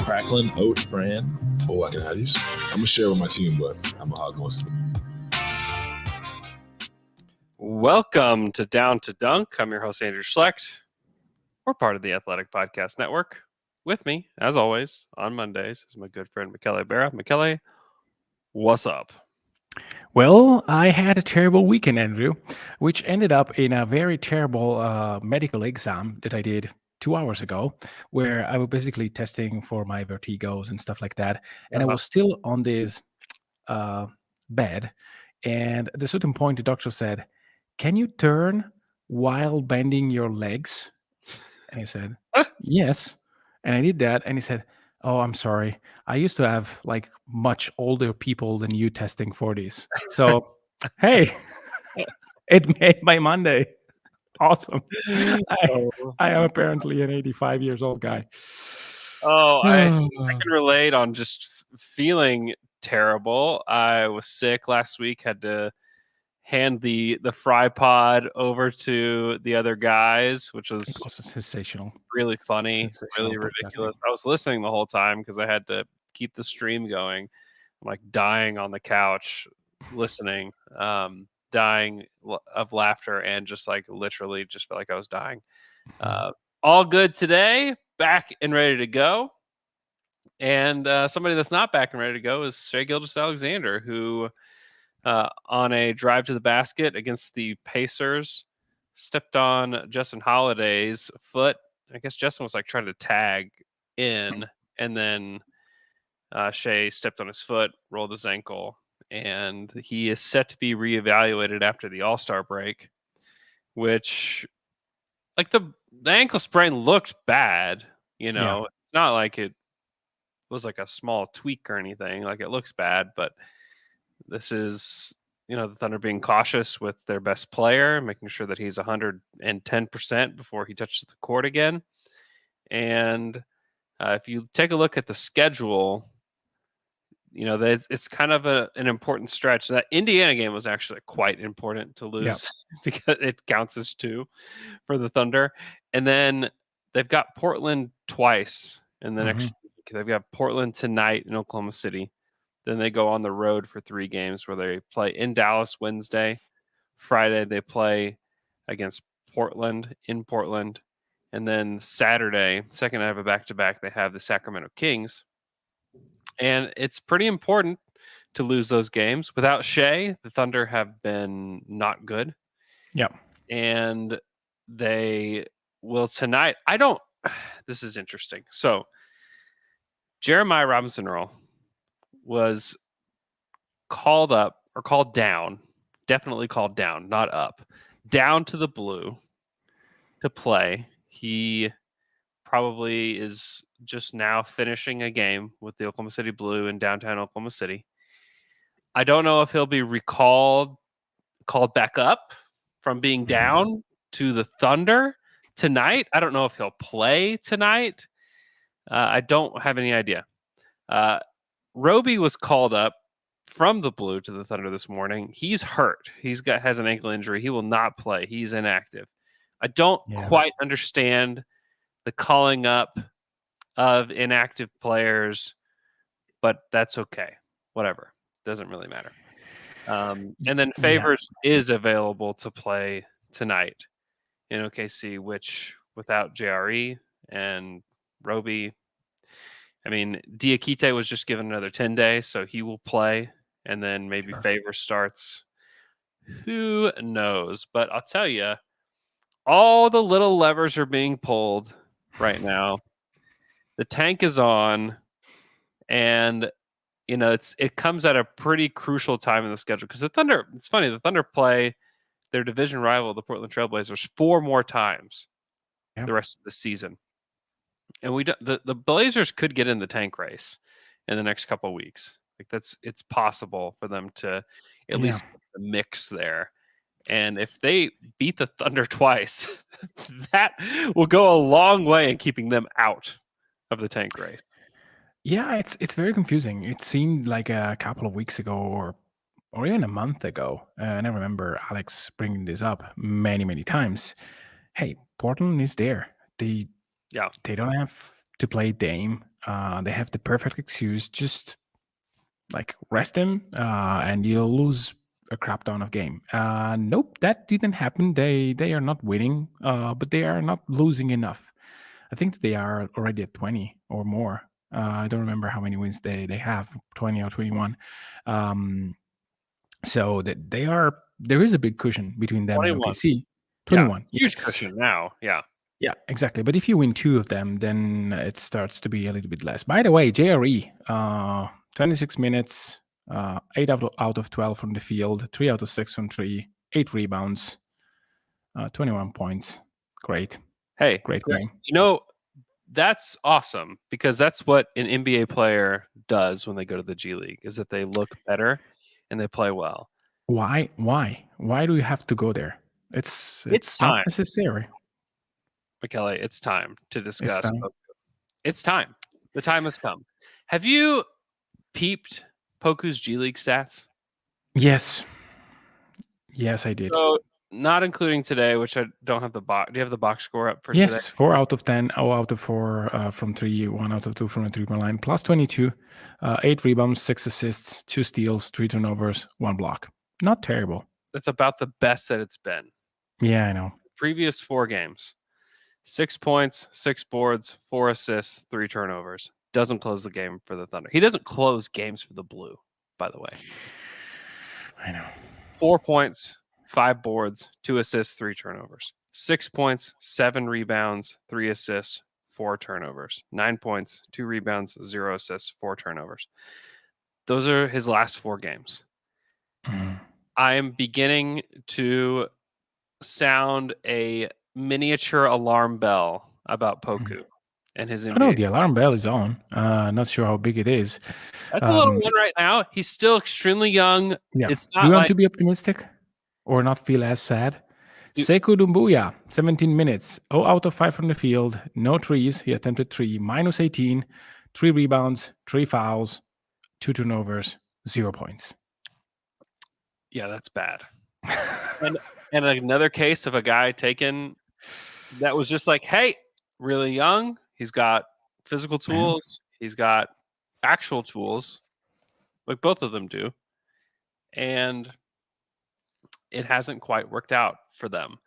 Crackling oat bran. Oh, I can have these. I'm gonna share with my team, but I'm gonna hog most of it. Welcome to Down to Dunk. I'm your host, Andrew Schlecht. We're part of the Athletic Podcast Network. With me, as always, on Mondays is my good friend, Michele Barra. Michele, what's up? Well, I had a terrible weekend, Andrew, which ended up in a very terrible medical exam that I did 2 hours ago, where I was basically testing for my vertigos and stuff like that. And I was still on this bed. And at a certain point, the doctor said, "Can you turn while bending your legs?" And I said, "Yes." And I did that. And he said, "Oh, I'm sorry. I used to have like much older people than you testing for these." So, hey, it made my Monday awesome. I am apparently an 85 years old guy. I can relate on just feeling terrible. I was sick last week, had to hand the fry pod over to the other guys, which was sensational, really funny, really ridiculous. I was listening the whole time because I had to keep the stream going. I'm like dying on the couch listening, dying of laughter, and just like literally just felt like I was dying. All good today, back and ready to go. And somebody that's not back and ready to go is Shai Gilgeous-Alexander, who on a drive to the basket against the Pacers stepped on Justin Holiday's foot. I guess Justin was like trying to tag in, and then Shai stepped on his foot, rolled his ankle, and he is set to be reevaluated after the All-Star break, which like the ankle sprain looked bad, you know. It's not like it was like a small tweak or anything. Like it looks bad, but this is, you know, the Thunder being cautious with their best player, making sure that he's 110% before he touches the court again. And if you take a look at the schedule, you know, it's kind of an important stretch. That Indiana game was actually quite important to lose because it counts as 2 for the Thunder. And then they've got Portland twice in the next week. They've got Portland tonight in Oklahoma City. Then they go on the road for 3 games where they play in Dallas Wednesday. Friday, they play against Portland in Portland. And then Saturday, second night of a back-to-back, they have the Sacramento Kings. And it's pretty important to lose those games. Without Shai, the Thunder have been not good. Yep. And they will tonight. This is interesting. So, Jeremiah Robinson-Earl was called up or called down, definitely called down, not up, down to the Blue to play. He probably is just now finishing a game with the Oklahoma City Blue in downtown Oklahoma City. I don't know if he'll be called back up from being down to the Thunder tonight. I don't know if he'll play tonight. I don't have any idea. Roby was called up from the Blue to the Thunder this morning. He's hurt. Has an ankle injury. He will not play. He's inactive. I don't quite understand the calling up of inactive players, but that's okay. Whatever. Doesn't really matter. And then Favors is available to play tonight in OKC, which without JRE and Roby, I mean, Diakite was just given another 10 days, so he will play, and then maybe Favors starts. Who knows? But I'll tell you, all the little levers are being pulled right now. The tank is on, and you know it comes at a pretty crucial time in the schedule because the Thunder. It's funny, the Thunder play their division rival, the Portland Trailblazers, 4 more times the rest of the season. And the Blazers could get in the tank race in the next couple of weeks. Like it's possible for them to at least get the mix there. And if they beat the Thunder twice, that will go a long way in keeping them out of the tank race. Yeah, it's very confusing. It seemed like a couple of weeks ago or even a month ago, and I remember Alex bringing this up many times. Hey, Portland is there. They don't have to play Dame. They have the perfect excuse. Just like rest him, and you'll lose a crap ton of game. Nope, that didn't happen. They are not winning, but they are not losing enough. I think they are already at 20 or more. I don't remember how many wins they have, 20 or 21. So that they are, there is a big cushion between them 21. and OKC. Yeah, 21. huge cushion now. Yeah. Yeah, exactly. But if you win 2 of them, then it starts to be a little bit less. By the way, JRE, 26 minutes, 8 out of 12 from the field, 3 out of 6 from 3, 8 rebounds, 21 points. Great. Hey, Great game. That's awesome, because that's what an NBA player does when they go to the G League, is that they look better and they play well. Why do you have to go there? It's time. not necessary. Michele, it's time to discuss time. Poku. It's time. The time has come. Have you peeped Poku's G League stats? Yes, I did. So, not including today, which I don't have the box. Do you have the box score up for today? Yes, 4 out of 10, 0 out of 4 from 3, 1 out of 2 from the 3-point line, plus 22, 8 rebounds, 6 assists, 2 steals, 3 turnovers, 1 block. Not terrible. That's about the best that it's been. Yeah, I know. Previous 4 games, 6 points, 6 boards, 4 assists, 3 turnovers. Doesn't close the game for the Thunder. He doesn't close games for the Blue, by the way. I know. 4 points, 5 boards, 2 assists, 3 turnovers. 6 points, 7 rebounds, 3 assists, 4 turnovers. 9 points, 2 rebounds, 0 assists, 4 turnovers. Those are his last 4 games. Mm-hmm. I am beginning to sound a miniature alarm bell about Poku and his NBA. Oh, no, the alarm bell is on. Not sure how big it is. That's a little one right now. He's still extremely young. Yeah. It's Do not you want like to be optimistic or not feel as sad? Sekou Doumbouya, 17 minutes, 0 out of 5 from the field, no threes. He attempted 3, minus 18, 3 rebounds, 3 fouls, 2 turnovers, 0 points. Yeah, that's bad. and another case of a guy taken that was just like, hey, really young. He's got physical tools. He's got actual tools, like both of them do. And it hasn't quite worked out for them.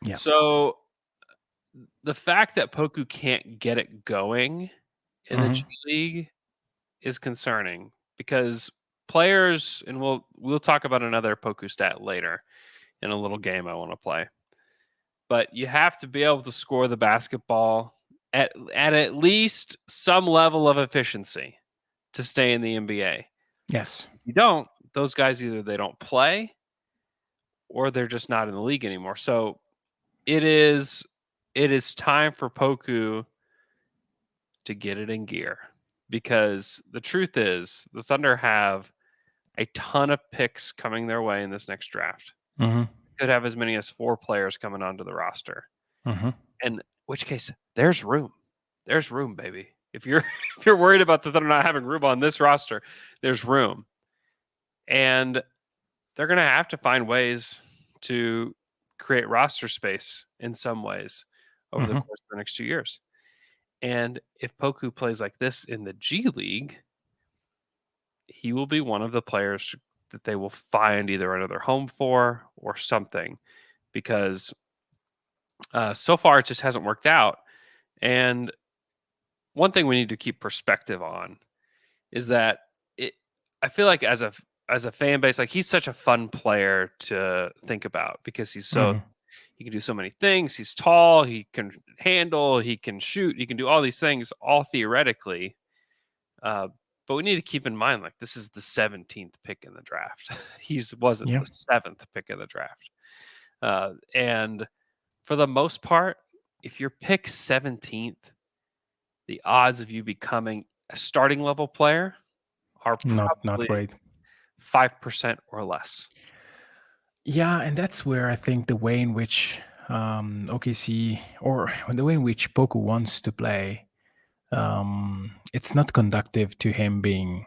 Yeah. So the fact that Poku can't get it going in the G League is concerning, because players, and we'll talk about another Poku stat later in a little game I want to play. But you have to be able to score the basketball at least some level of efficiency to stay in the NBA. Yes. If you don't, those guys either they don't play or they're just not in the league anymore. So it is time for Poku to get it in gear, because the truth is the Thunder have a ton of picks coming their way in this next draft. Could have as many as 4 players coming onto the roster. In which case, there's room. There's room, baby. If you're worried about the Thunder not having room on this roster, there's room. And they're going to have to find ways to create roster space in some ways over the course of the next 2 years. And if Poku plays like this in the G League, he will be one of the players that they will find either another home for or something, because so far it just hasn't worked out. And one thing we need to keep perspective on is that I feel like as a fan base, like he's such a fun player to think about, because he's so he can do so many things. He's tall, he can handle, he can shoot, he can do all these things, all theoretically. But we need to keep in mind, like, this is the 17th pick in the draft. He wasn't the 7th pick in the draft. And for the most part, if you're pick 17th, the odds of you becoming a starting level player are not probably great. 5% or less. Yeah, and that's where I think the way in which OKC, or the way in which Poku wants to play, it's not conducive to him being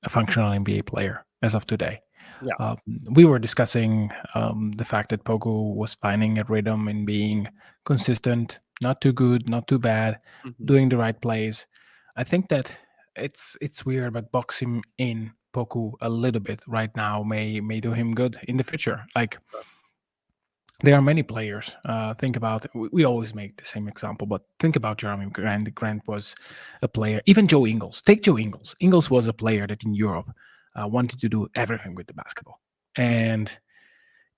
a functional NBA player as of today. Yeah. We were discussing the fact that Poku was finding a rhythm and being consistent Not too good, not too bad, doing the right plays. I think that it's weird, but boxing in Poku a little bit right now may do him good in the future. Like there are many players. Think about we always make the same example, but think about Jeremy Grant. Grant was a player. Even Joe Ingles. Take Joe Ingles. Ingles was a player that in Europe wanted to do everything with the basketball, and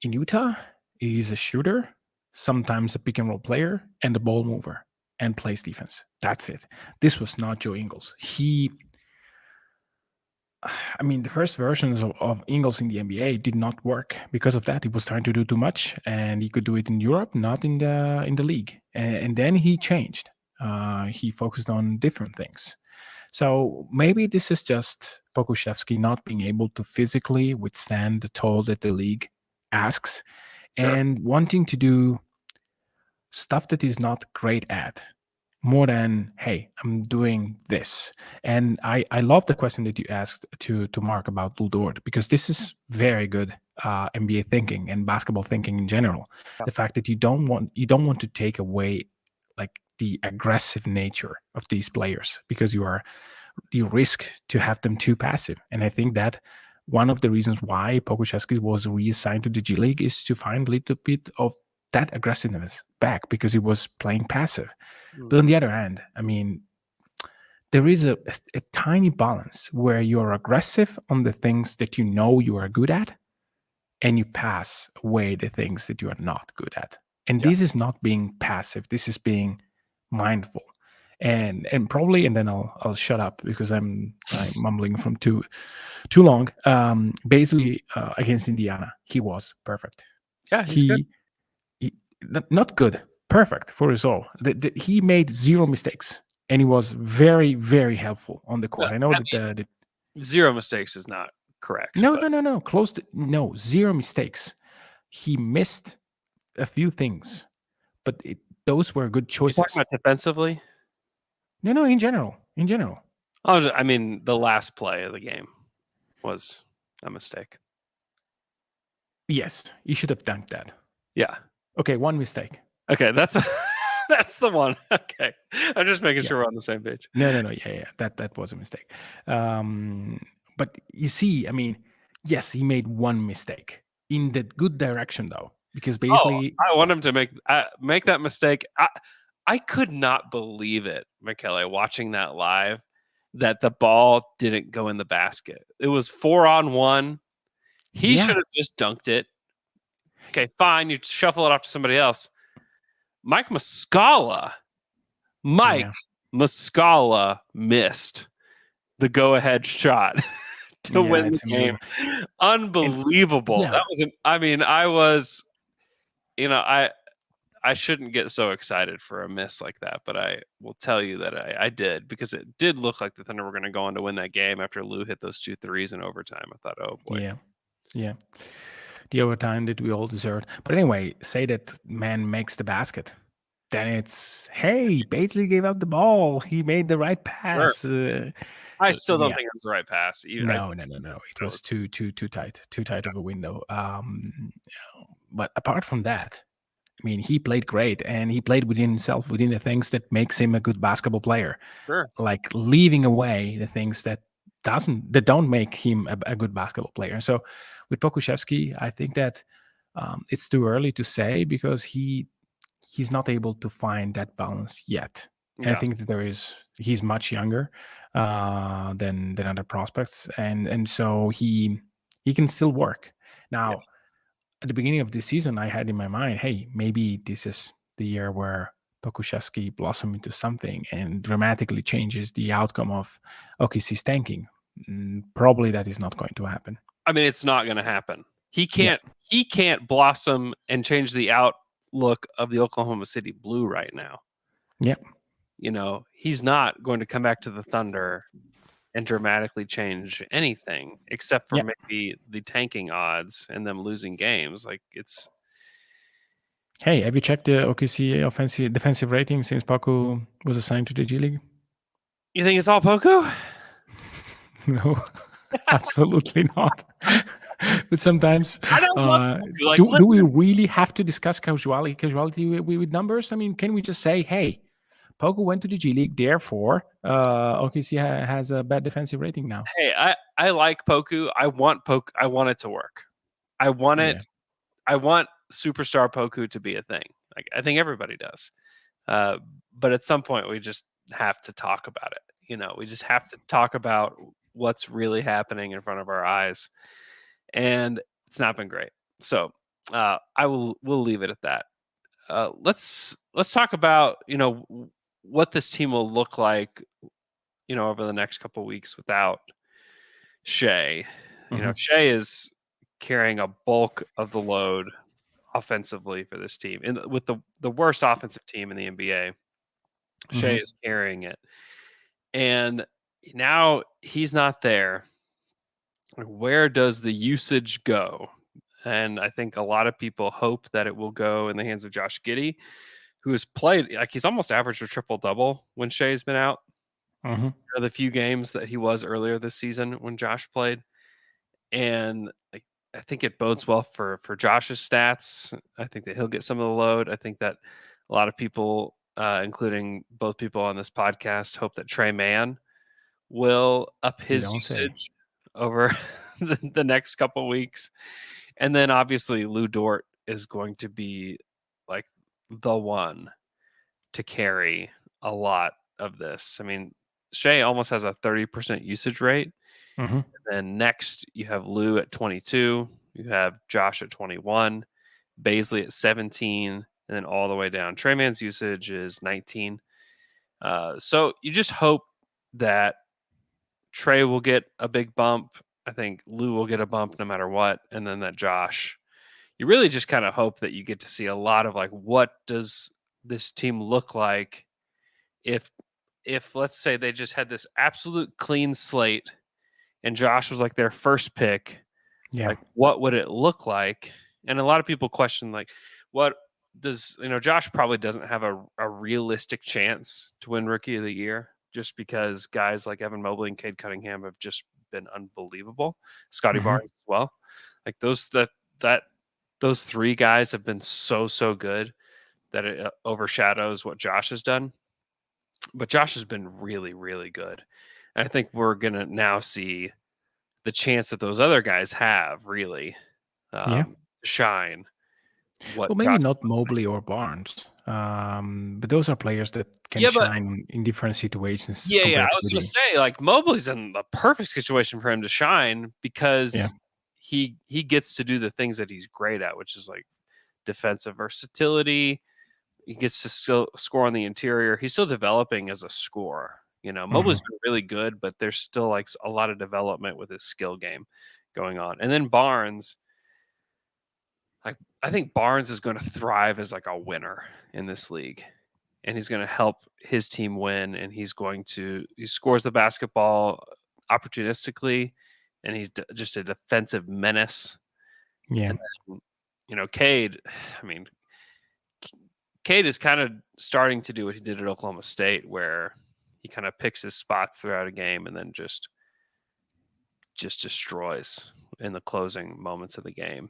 in Utah, he's a shooter, sometimes a pick and roll player, and a ball mover, and plays defense. That's it. This was not Joe Ingles. The first versions of Ingles in the NBA did not work because of that. He was trying to do too much, and he could do it in Europe, not in the league. And then he changed. He focused on different things. So maybe this is just Pokuševski not being able to physically withstand the toll that the league asks, and wanting to do stuff that he's not great at, more than, hey, I'm doing this. And I love the question that you asked to Mark about Lou Dort, because this is very good NBA thinking and basketball thinking in general. Yeah. The fact that you don't want to take away like the aggressive nature of these players, because you risk to have them too passive. And I think that one of the reasons why Pokuševski was reassigned to the G League is to find a little bit of that aggressiveness back, because he was playing passive. But on the other hand, there is a tiny balance where you're aggressive on the things that you know you are good at, and you pass away the things that you are not good at. And this is not being passive. This is being mindful. And probably, and then I'll shut up because I'm mumbling from too long. Bazley against Indiana, he was perfect. Yeah, he's good. Not good, perfect for us all. He made zero mistakes, and he was very, very helpful on the court. I know that zero mistakes is not correct. No. Close to zero mistakes. He missed a few things, but those were good choices. You're talking about defensively? No, in general. The last play of the game was a mistake. Yes, you should have dunked that. Yeah. Okay, one mistake. Okay, that's the one. Okay, I'm just making sure we're on the same page. No. Yeah. That was a mistake. But you see, yes, he made one mistake in the good direction, though, because basically, I want him to make that mistake. I could not believe it, Michele, watching that live, that the ball didn't go in the basket. It was 4-on-1. He should have just dunked it. Okay, fine. You shuffle it off to somebody else. Mike Muscala missed the go-ahead shot to win the game. Unbelievable. That was I shouldn't get so excited for a miss like that, but I will tell you that I did, because it did look like the Thunder were going to go on to win that game after Lou hit those 2 threes in overtime. I thought, oh boy. Yeah. The overtime that we all deserved. But anyway, say that man makes the basket. Then it's, hey, Bazley gave out the ball. He made the right pass. Sure. I still don't think it's the right pass. No. It was too tight of a window. But apart from that, he played great, and he played within himself, within the things that makes him a good basketball player. Sure. Like leaving away the things that don't make him a good basketball player. So with Pokuševski, I think that it's too early to say, because he's not able to find that balance yet. Yeah. And I think that he's much younger than other prospects, and so he can still work. Now, at the beginning of this season, I had in my mind, hey, maybe this is the year where Pokuševski blossom into something and dramatically changes the outcome of OKC's tanking. Probably that is not going to happen. It's not going to happen. He can't blossom and change the outlook of the Oklahoma City Blue right now. Yep. He's not going to come back to the Thunder and dramatically change anything, except for maybe the tanking odds and them losing games. Hey, have you checked the OKC defensive rating since Poku was assigned to the G League? You think it's all Poku? No, absolutely not. But sometimes, I don't love Poku. Like, do we listen, really have to discuss causality with numbers? I mean, can we just say, hey, Poku went to the G League, therefore OKC has a bad defensive rating now? hey, I like Poku. I want it to work. I want it. Yeah. I want superstar Poku to be a thing. Like, I think everybody does. But at some point, we just have to talk about it. You know, we just have to talk about what's really happening in front of our eyes, and it's not been great. So we'll leave it at that. Let's talk about what this team will look like, over the next couple of weeks without Shai. Shai is carrying a bulk of the load offensively for this team, and with the worst offensive team in the NBA. Shai is carrying it, and now he's not there. Where does the usage go? And I think a lot of people hope that it will go in the hands of Josh Giddey, who has played like he's almost averaged a triple double when Shai's been out. The few games that he was earlier this season when Josh played, and like I think it bodes well for Josh's stats. I think that he'll get some of the load. I think that a lot of people, including both people on this podcast, hope that Trey Mann will up his usage over the next couple weeks. And then obviously Lou Dort is going to be like the one to carry a lot of this. I mean, Shai almost has a 30% usage rate. And then next you have Lou at 22, you have Josh at 21, Bazley at 17, and then all the way down. Trey Mann's usage is 19. So you just hope that Trey will get a big bump. I think Lou will get a bump no matter what. And then that Josh, you really just kind of hope that you get to see a lot of like, what does this team look like if let's say they just had this absolute clean slate and Josh was like their first pick, like what would it look like? And a lot of people question like, what does Josh probably doesn't have a realistic chance to win Rookie of the Year just because guys like Evan Mobley and Cade Cunningham have just been unbelievable. Scotty Barnes as well. Like those three guys have been so good that it overshadows what Josh has done. But Josh has been really, really good. And I think we're going to now see the chance that those other guys have really shine. Well, maybe not Mobley or Barnes, but those are players that can shine in different situations. Yeah. I was going to say, like, Mobley's in the perfect situation for him to shine because he gets to do the things that he's great at, which is like defensive versatility. He gets to still score on the interior. He's still developing as a scorer. Mobley's been really good, but there's still like a lot of development with his skill game going on. And then Barnes, I think Barnes is going to thrive as like a winner in this league, and he's going to help his team win. And he scores the basketball opportunistically, and he's just a defensive menace. Yeah. And then, Cade, Cade is kind of starting to do what he did at Oklahoma State, where he kind of picks his spots throughout a game and then just destroys in the closing moments of the game,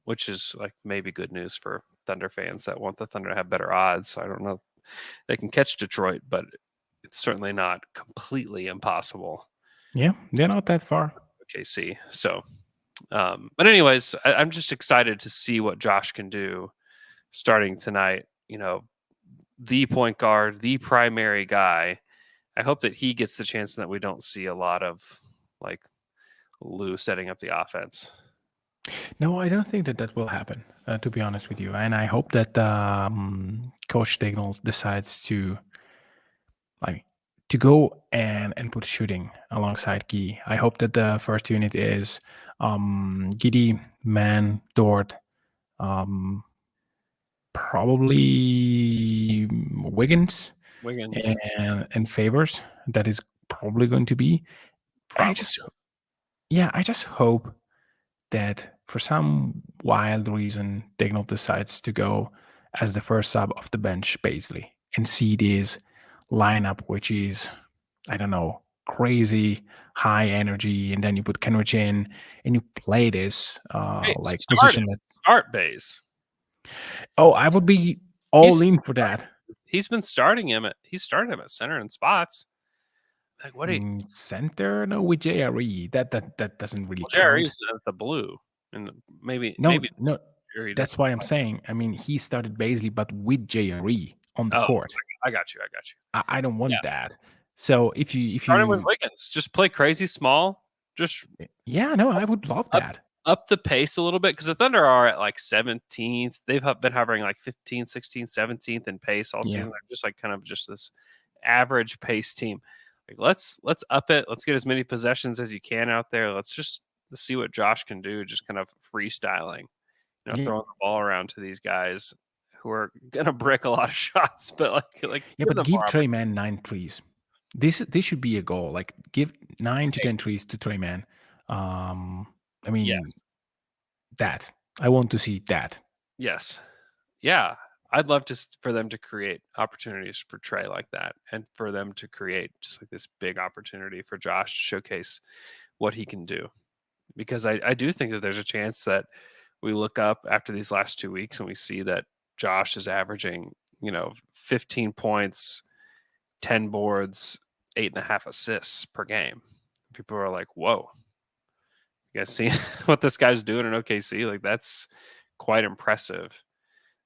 which is like maybe good news for Thunder fans that want the Thunder to have better odds. I don't know. They can catch Detroit, but it's certainly not completely impossible. Yeah, they're not that far. OKC. So, but anyways, I'm just excited to see what Josh can do starting tonight. The point guard, the primary guy. I hope that he gets the chance and that we don't see a lot of like Lou setting up the offense. No, I don't think that will happen, to be honest with you. And I hope that Coach Dagnall decides to go and put shooting alongside Giddey. I hope that the first unit is Giddey, Mann, Dort, probably Wiggins and Favors. That is probably going to be. I just hope that for some wild reason Dagnall decides to go as the first sub off the bench Bazley and see this lineup, which is, I don't know, crazy high energy, and then you put Kenrich in, and you play this Hey, like start position him. that. Start Baze. Oh, I would be all in for that. He's been starting him at center in spots. Like what do you Center? No, with JRE. That doesn't really count. Jerry's at the blue. And maybe No, Jerry that's doesn't. why I'm saying. I mean, he started Bazley, but with JRE on the court. I got you. I don't want that. So if you Start him with Wiggins, just play crazy small. Just I would love that. Up the pace a little bit, because the Thunder are at like 17th. They've been hovering like 15th, 16th, 17th in pace all season. They're just like kind of just this average pace team. Like let's up it. Let's get as many possessions as you can out there. Let's see what Josh can do, just kind of freestyling, throwing the ball around to these guys who are gonna brick a lot of shots, but like but give Trey Man 9 threes. This should be a goal. Like give 9 to 10 threes to Trey Man. I mean, yes. That I want to see that. Yes, yeah, I'd love for them to create opportunities for Trey like that, and for them to create just like this big opportunity for Josh to showcase what he can do. Because I do think that there's a chance that we look up after these last 2 weeks and we see that Josh is averaging, 15 points, 10 boards, 8.5 assists per game. People are like, whoa. You guys see what this guy's doing in OKC? Like that's quite impressive.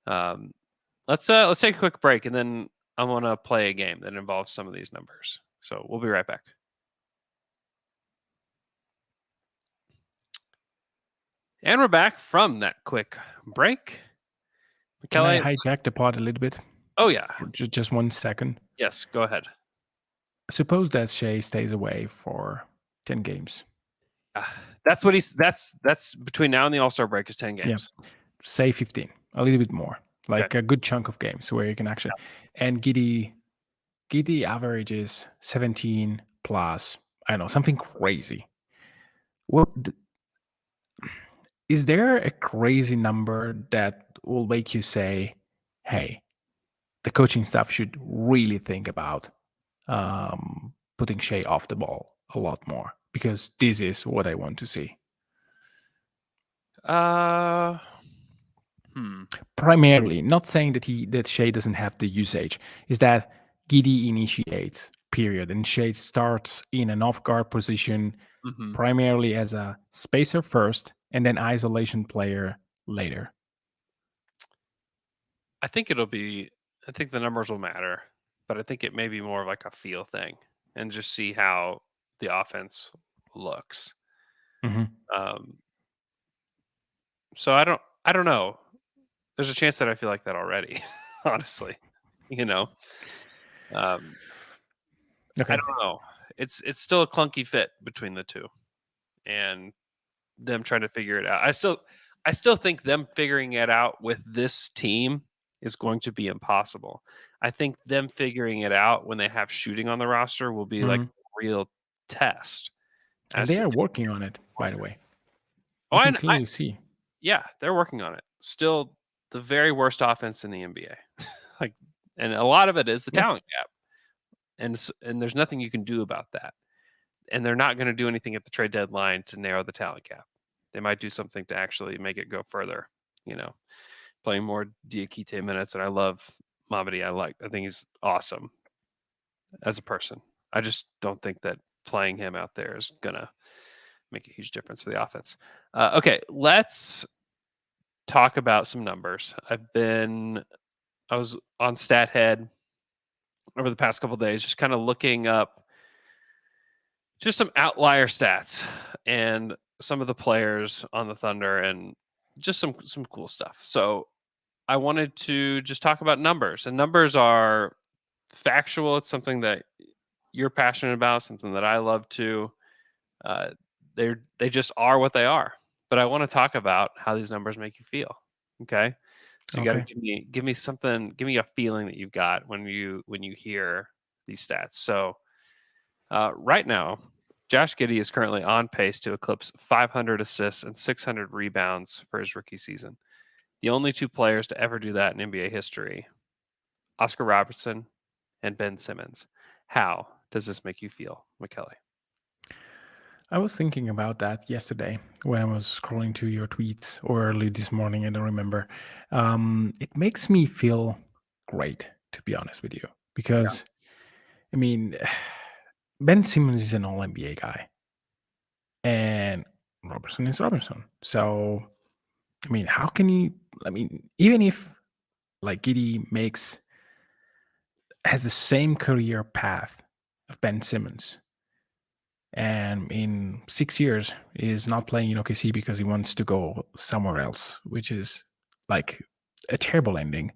Let's take a quick break, and then I want to play a game that involves some of these numbers. So we'll be right back. And we're back from that quick break. Can I hijack the pod a little bit? Oh yeah, for just 1 second. Yes, go ahead. Suppose that Shai stays away for 10 games. That's what that's between now and the All-Star break is 10 games. Yeah. Say 15, a little bit more, like a good chunk of games where you can actually. Yeah. And Giddey averages 17 plus. I don't know, something crazy. What is there a crazy number that will make you say, "Hey, the coaching staff should really think about putting Shai off the ball a lot more, because this is what I want to see." Primarily, not saying that Shai doesn't have the usage, is that Giddey initiates, period, and Shai starts in an off-guard position, primarily as a spacer first, and then isolation player later. I think the numbers will matter, but I think it may be more of like a feel thing, and just see how the offense looks. So I don't know. There's a chance that I feel like that already, honestly. Okay. I don't know. It's still a clunky fit between the two, and them trying to figure it out. I still think them figuring it out with this team is going to be impossible. I think them figuring it out when they have shooting on the roster will be like a real test. And they are working on it, by the way. Oh, I can clearly see. Yeah, they're working on it. Still the very worst offense in the NBA. And a lot of it is the talent gap. And there's nothing you can do about that. And they're not going to do anything at the trade deadline to narrow the talent gap. They might do something to actually make it go further, playing more Diakite minutes. And I love Mamadi. I think he's awesome as a person. I just don't think that playing him out there is going to make a huge difference for the offense. Okay, let's talk about some numbers. I was on StatHead over the past couple of days, just kind of looking up just some outlier stats and some of the players on the Thunder and just some cool stuff. So I wanted to just talk about numbers, and numbers are factual. It's something that you're passionate about, something that I love too. They just are what they are. But I want to talk about how these numbers make you feel. Okay. So you got to give me something, give me a feeling that you've got when you hear these stats. So right now, Josh Giddey is currently on pace to eclipse 500 assists and 600 rebounds for his rookie season. The only two players to ever do that in NBA history, Oscar Robertson and Ben Simmons. How? does this make you feel, McKelly? I was thinking about that yesterday when I was scrolling to your tweets or early this morning. I don't remember. It makes me feel great, to be honest with you, because I mean, Ben Simmons is an All NBA guy, and Robertson is Robertson. So, I mean, how can you? I mean, even if like Giddey has the same career path of Ben Simmons, and in 6 years is not playing in OKC because he wants to go somewhere else, which is like a terrible ending.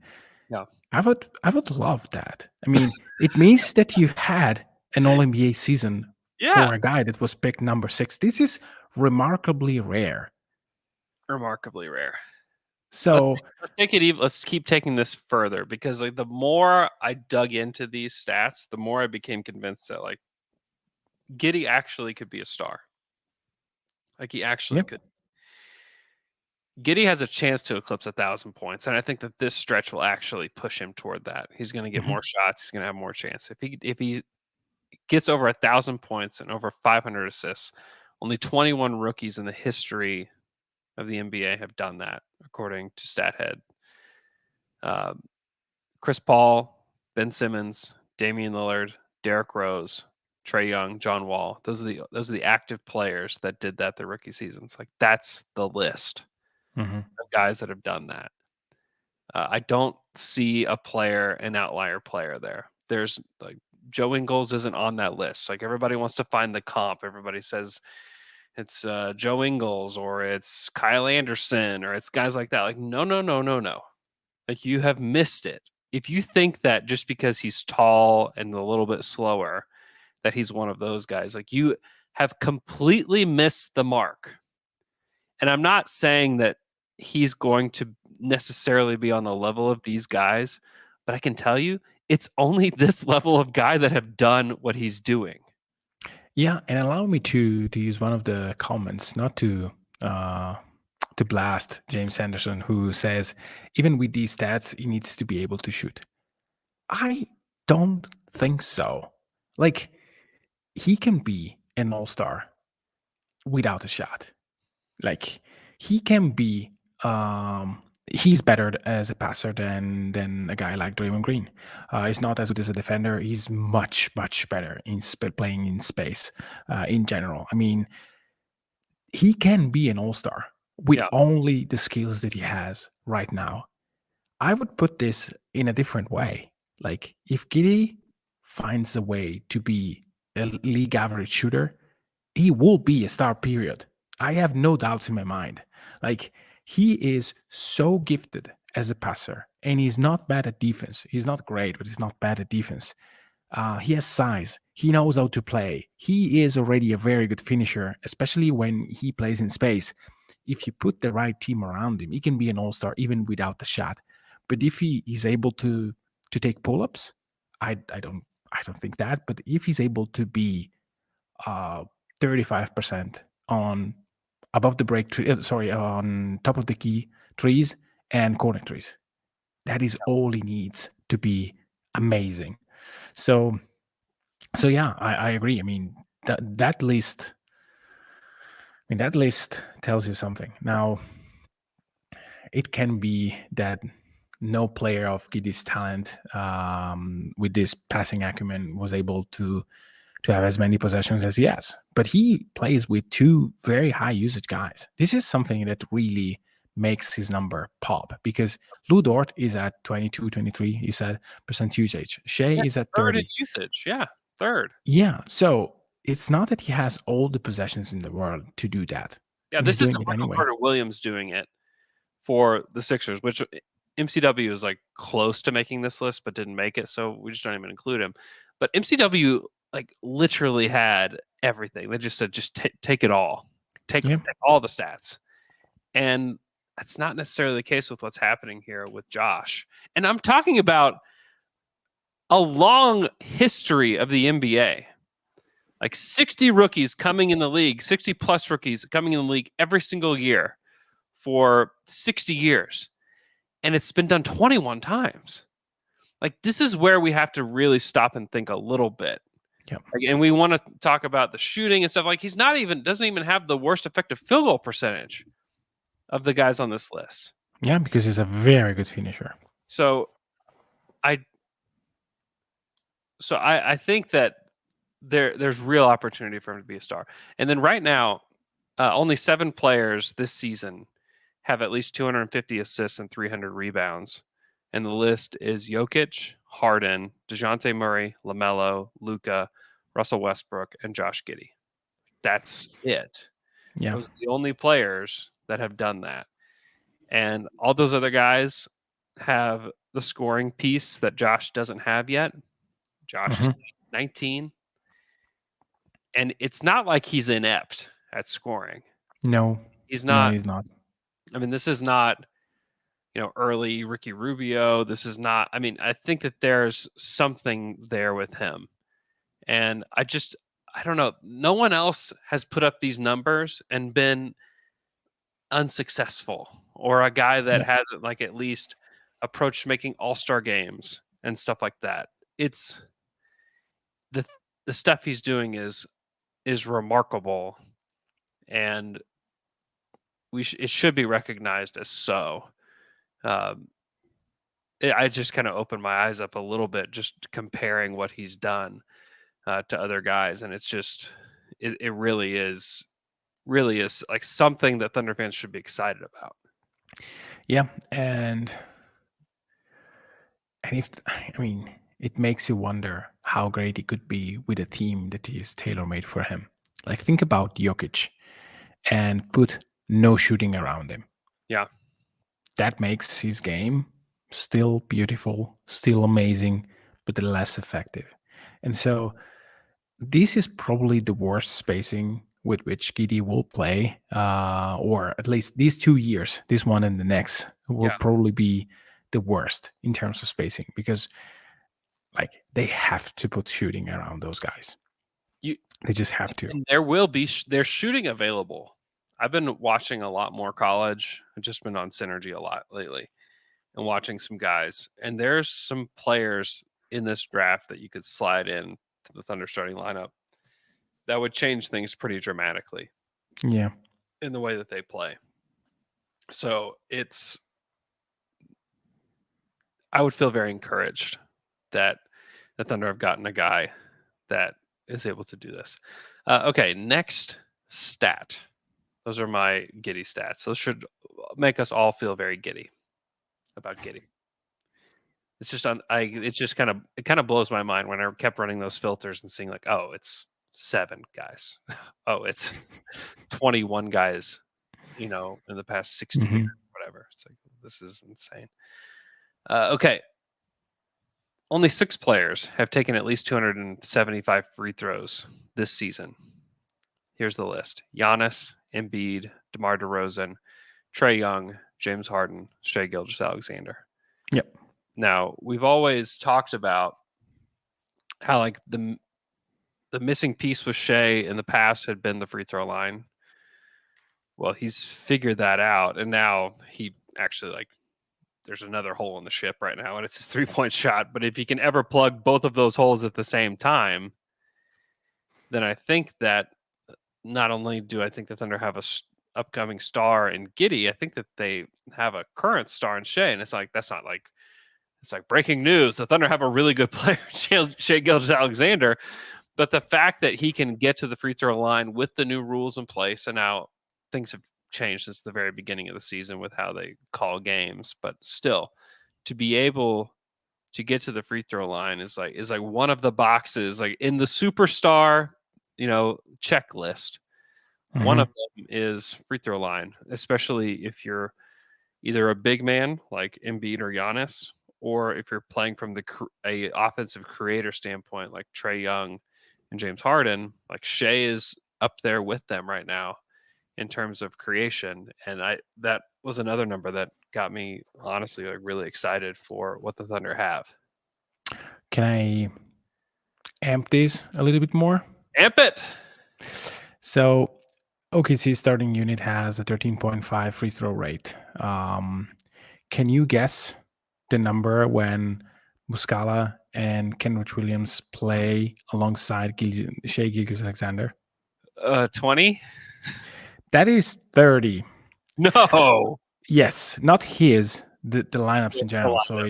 Yeah. I would love that. I mean, it means that you had an All NBA season for a guy that was picked number 6. This is remarkably rare. Remarkably rare. So let's take it even. Let's keep taking this further, because like the more I dug into these stats, the more I became convinced that like Giddey actually could be a star. Like he actually could. Giddey has a chance to eclipse 1,000 points, and I think that this stretch will actually push him toward that. He's going to get more shots. He's going to have more chance. If he gets over 1,000 points and over 500 assists, only 21 rookies in the history of the NBA have done that, according to StatHead. Chris Paul, Ben Simmons, Damian Lillard, Derrick Rose, Trae Young, John Wall. Those are the active players that did that their rookie seasons. Like that's the list of guys that have done that. I don't see an outlier player there. There's like Joe Ingles isn't on that list. Like everybody wants to find the comp. Everybody says it's Joe Ingles or it's Kyle Anderson or it's guys like that. Like no. Like you have missed it. If you think that just because he's tall and a little bit slower, that he's one of those guys, like you have completely missed the mark. And I'm not saying that he's going to necessarily be on the level of these guys, but I can tell you it's only this level of guy that have done what he's doing. Yeah, and allow me to use one of the comments, not to blast James Anderson, who says, even with these stats, he needs to be able to shoot. I don't think so. Like, he can be an all-star without a shot. Like, he can be, he's better as a passer than a guy like Draymond Green. He's not as good as a defender. He's much, much better in playing in space in general. I mean, he can be an all-star with only the skills that he has right now. I would put this in a different way. Like if Giddey finds a way to be a league average shooter, he will be a star, period. I have no doubts in my mind. Like he is so gifted as a passer, and he's not bad at defense. He's not great, but he's not bad at defense. He has size. He knows how to play. He is already a very good finisher, especially when he plays in space. If you put the right team around him, he can be an all-star even without the shot. But if he is able to take pull-ups, I don't think that. But if he's able to be 35% on above the break on top of the key trees and corner trees, that is all he needs to be amazing. So yeah, I agree. I mean that list. I mean that list tells you something. Now, it can be that no player of Giddey's talent with this passing acumen was able to have as many possessions as he has. But he plays with two very high usage guys. This is something that really makes his number pop, because Lou Dort is at 22, 23, you said, percent usage. Shai is at 30. Usage, third. Yeah, so it's not that he has all the possessions in the world to do that. Yeah, this is Michael Carter Williams doing it for the Sixers, which MCW is like close to making this list, but didn't make it, so we just don't even include him. But MCW like literally had everything. They just said, just take it all, take all the stats, and that's not necessarily the case with what's happening here with Josh. And I'm talking about a long history of the NBA. Like 60 rookies coming in the league, 60 plus rookies coming in the league every single year for 60 years. And it's been done 21 times. Like this is where we have to really stop and think a little bit. Yep. And we want to talk about the shooting and stuff. Like he's doesn't even have the worst effective field goal percentage of the guys on this list. Yeah, because he's a very good finisher. So I think that there's real opportunity for him to be a star. And then right now, only 7 players this season have at least 250 assists and 300 rebounds. And the list is Jokic, Harden, DeJounte Murray, LaMelo, Luka, Russell Westbrook, and Josh Giddey. That's it. Yeah. Those are the only players that have done that. And all those other guys have the scoring piece that Josh doesn't have yet. Josh is 19. And it's not like he's inept at scoring. No. He's not. No, he's not. I mean, this is not, early Ricky Rubio. This is not. I mean, I think that there's something there with him. And I don't know. No one else has put up these numbers and been unsuccessful, or a guy that hasn't like at least approached making all-star games and stuff like that. It's the stuff he's doing is remarkable, and it should be recognized as so. I just kind of opened my eyes up a little bit just comparing what he's done to other guys, and it's just it really is like something that Thunder fans should be excited about. Yeah, and it makes you wonder how great he could be with a team that is tailor-made for him. Like, think about Jokic and put no shooting around him. Yeah. That makes his game still beautiful, still amazing, but less effective. And so this is probably the worst spacing with which Giddey will play, or at least these 2 years, this one and the next, will probably be the worst in terms of spacing, because like they have to put shooting around those guys. They just have to. And there will be there's shooting available. I've been watching a lot more college. I've just been on Synergy a lot lately and watching some guys. And there's some players in this draft that you could slide in to the Thunder starting lineup that would change things pretty dramatically. Yeah. In the way that they play. So I would feel very encouraged that the Thunder have gotten a guy that is able to do this. Okay, next stat. Those are my Giddey stats. Those should make us all feel very giddy about Giddey. It's just it kind of blows my mind when I kept running those filters and seeing like, oh, it's 7 guys. Oh, it's 21 guys, in the past 60 years, whatever. It's like, this is insane. Okay. Only 6 players have taken at least 275 free throws this season. Here's the list: Giannis, Embiid, DeMar DeRozan, Trae Young, James Harden, Shai Gilgeous-Alexander. Yep. Now, we've always talked about how like the missing piece with Shai in the past had been the free throw line. Well, he's figured that out, and now he actually there's another hole in the ship right now, and it's his 3-point shot. But if he can ever plug both of those holes at the same time, then I think that not only do I think the Thunder have a upcoming star in Giddey, I think that they have a current star in Shai, and it's like it's like breaking news. The Thunder have a really good player, Shai Gilgeous-Alexander, but the fact that he can get to the free throw line with the new rules in place, and now things have changed since the very beginning of the season with how they call games, but still, to be able to get to the free throw line is like one of the boxes like in the superstar checklist. One of them is free throw line, especially if you're either a big man like Embiid or Giannis, or if you're playing from a offensive creator standpoint like Trae Young and James Harden. Like Shai is up there with them right now in terms of creation, and that was another number that got me honestly really excited for what the Thunder have. Can I amp this a little bit more? Amp it. So OKC's starting unit has a 13.5 free throw rate. Can you guess the number when Muscala and Kenrich Williams play alongside Shai Gilgeous-Alexander? 20? That is 30. No. Yes, not his, the lineups in general. lineup. So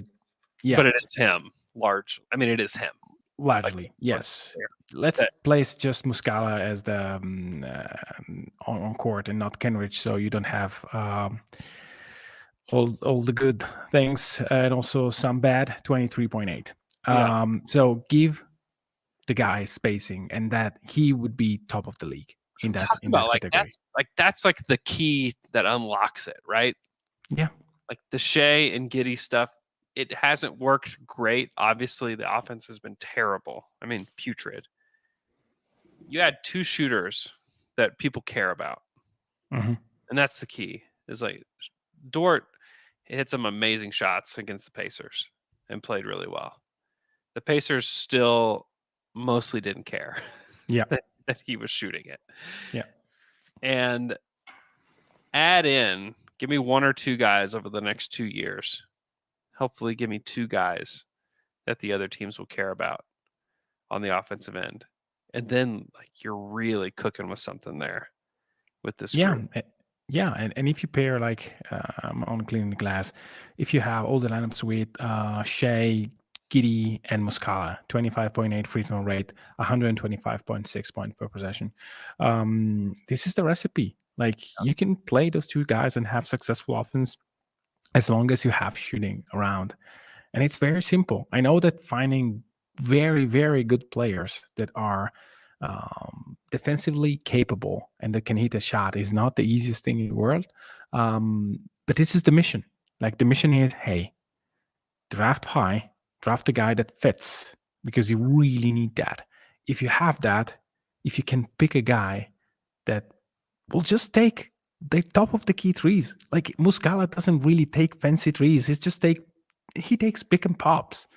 But it is him. It is him. Largely, yes. Let's place just Muscala as the on court and not Kenrich, so you don't have all the good things and also some bad. 23.8. So give the guy spacing, and that he would be top of the league in that category. That's like the key that unlocks it, right? Yeah. Like the Shai and Giddey stuff, it hasn't worked great. Obviously, the offense has been terrible. I mean, putrid. You had two shooters that people care about. Mm-hmm. And that's the key. Is like Dort hit some amazing shots against the Pacers and played really well. The Pacers still mostly didn't care that he was shooting it. Yeah. And give me one or two guys over the next 2 years. Hopefully give me two guys that the other teams will care about on the offensive end. And then like you're really cooking with something there with this group. Yeah, and if you pair like on Cleaning the Glass, if you have all the lineups with Shai, Giddey, and Muscala, 25.8 free throw rate, 125.6 points per possession. This is the recipe. Like you can play those two guys and have successful offense as long as you have shooting around. And it's very simple. I know that finding very, very good players that are defensively capable and that can hit a shot is not the easiest thing in the world. But this is the mission. Like the mission is, hey, draft high, draft the guy that fits, because you really need that. If you have that, if you can pick a guy that will just take the top of the key threes. Like Muscala doesn't really take fancy threes. He takes pick and pops